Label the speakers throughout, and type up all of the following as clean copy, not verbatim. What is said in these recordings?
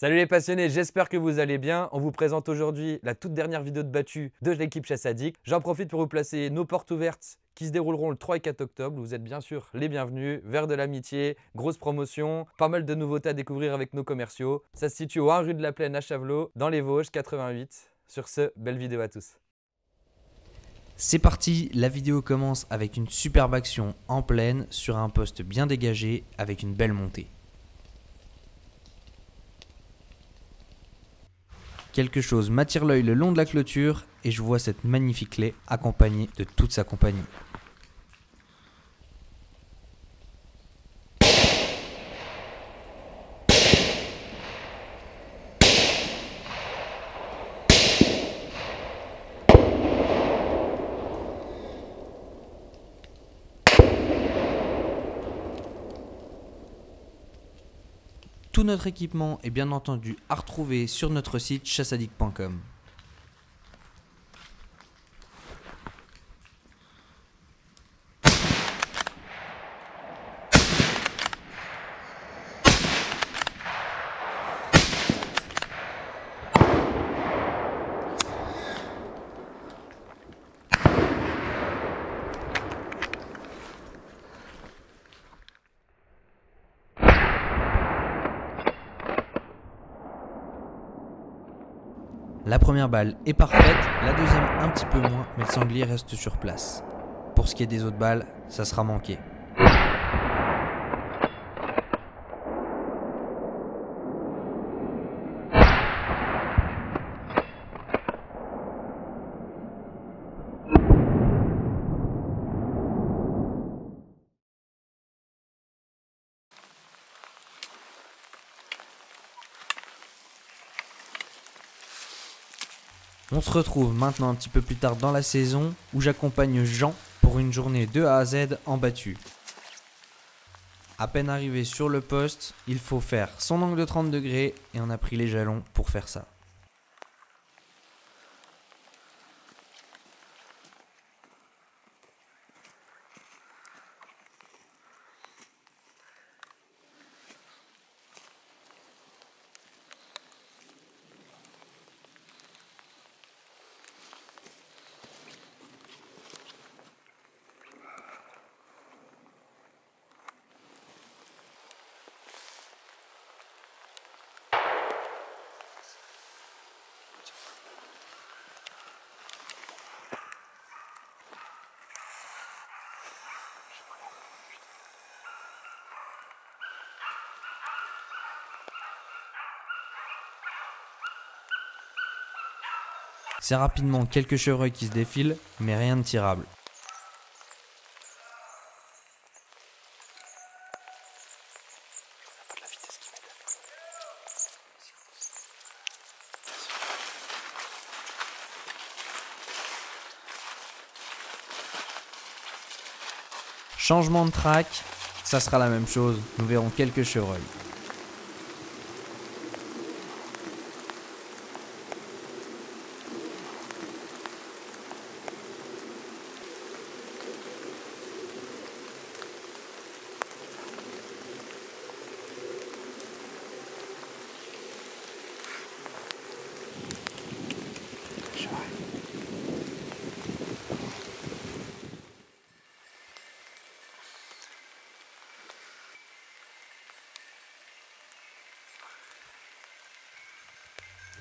Speaker 1: Salut les passionnés, j'espère que vous allez bien. On vous présente aujourd'hui la toute dernière vidéo de battu de l'équipe Chasse Addict. J'en profite pour vous placer nos portes ouvertes qui se dérouleront le 3 et 4 octobre. Vous êtes bien sûr les bienvenus. Vers de l'amitié, grosse promotion, pas mal de nouveautés à découvrir avec nos commerciaux. Ça se situe au 1 rue de la Plaine à Chavelot, dans les Vosges, 88. Sur ce, belle vidéo à tous.
Speaker 2: C'est parti, la vidéo commence avec une superbe action en plaine sur un poste bien dégagé avec une belle montée. Quelque chose m'attire l'œil le long de la clôture et je vois cette magnifique clé accompagnée de toute sa compagnie. Tout notre équipement est bien entendu à retrouver sur notre site chasseaddict.com. La première balle est parfaite, la deuxième un petit peu moins, mais le sanglier reste sur place. Pour ce qui est des autres balles, ça sera manqué. On se retrouve maintenant un petit peu plus tard dans la saison où j'accompagne Jean pour une journée de A à Z en battu. À peine arrivé sur le poste, il faut faire son angle de 30 degrés et on a pris les jalons pour faire ça. C'est rapidement quelques chevreuils qui se défilent, mais rien de tirable. Changement de track, ça sera la même chose, nous verrons quelques chevreuils.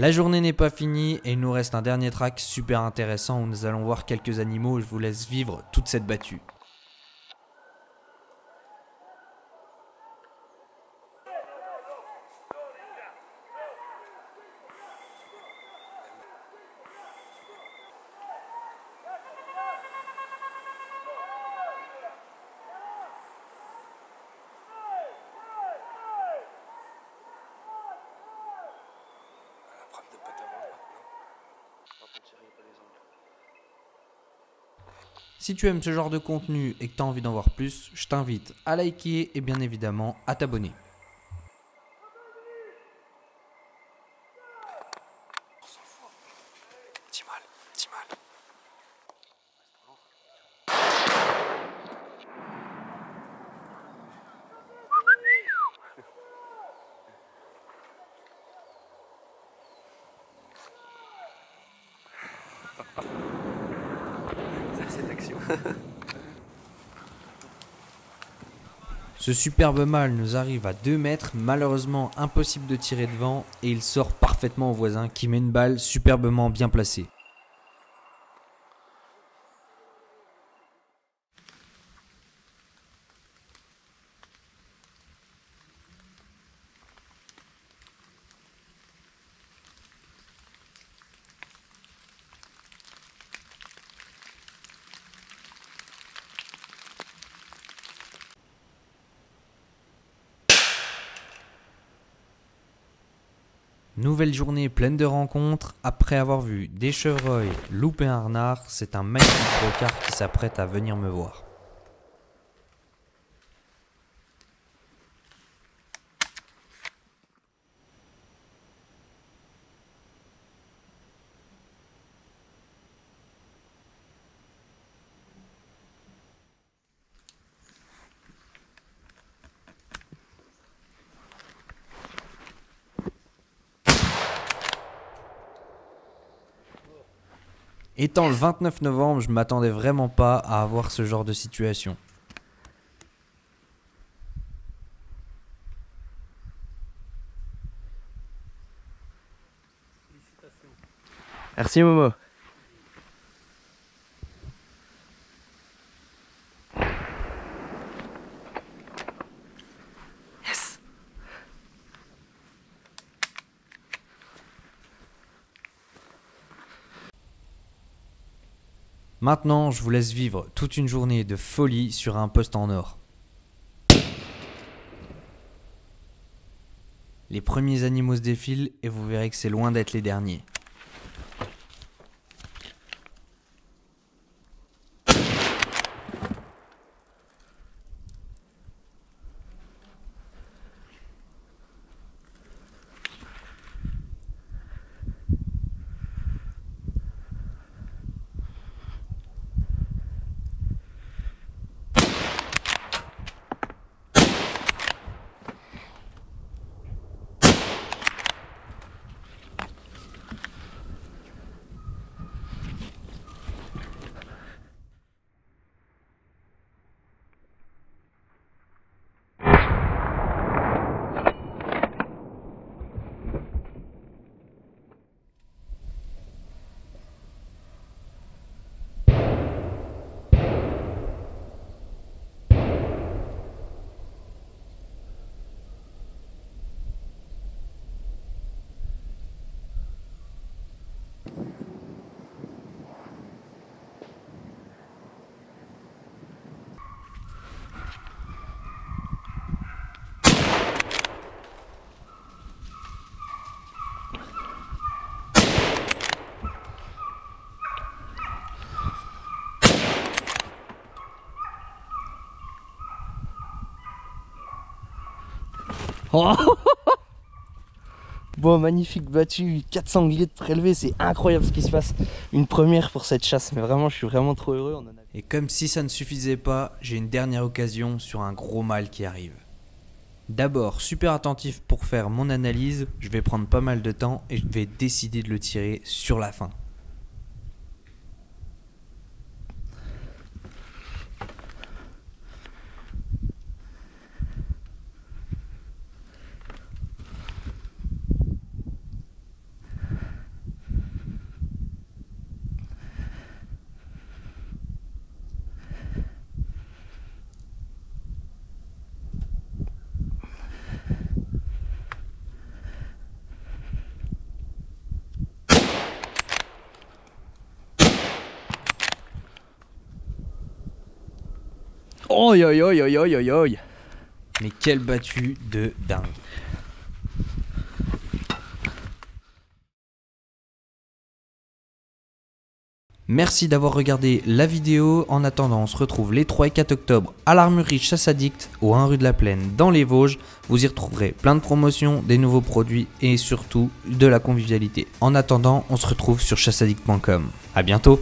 Speaker 2: La journée n'est pas finie et il nous reste un dernier track super intéressant où nous allons voir quelques animaux et je vous laisse vivre toute cette battue. Si tu aimes ce genre de contenu et que tu as envie d'en voir plus, je t'invite à liker et bien évidemment à t'abonner.
Speaker 1: Cette action.
Speaker 2: Ce superbe mâle nous arrive à 2 mètres, malheureusement impossible de tirer devant et il sort parfaitement au voisin qui met une balle superbement bien placée. Nouvelle journée pleine de rencontres. Après avoir vu des chevreuils louper un renard, c'est un magnifique brocard qui s'apprête à venir me voir. Étant le 29 novembre, je m'attendais vraiment pas à avoir ce genre de situation.
Speaker 3: Merci Momo. Yes.
Speaker 2: Maintenant, je vous laisse vivre toute une journée de folie sur un poste en or. Les premiers animaux se défilent et vous verrez que c'est loin d'être les derniers.
Speaker 3: Oh bon, magnifique battu, 4 sangliers de prélevés, c'est incroyable ce qui se passe. Une première pour cette chasse, mais vraiment, je suis vraiment trop heureux.
Speaker 2: Et comme si ça ne suffisait pas, j'ai une dernière occasion sur un gros mâle qui arrive. D'abord, super attentif pour faire mon analyse, je vais prendre pas mal de temps et je vais décider de le tirer sur la fin.
Speaker 3: Oi oi oi oi oi oi oi.
Speaker 2: Mais quel battu de dingue. Merci d'avoir regardé la vidéo. En attendant, on se retrouve les 3 et 4 octobre à l'Armurerie Chasse Addict au 1 rue de la Plaine dans les Vosges. Vous y retrouverez plein de promotions, des nouveaux produits et surtout de la convivialité. En attendant, on se retrouve sur chasseaddict.com. À bientôt.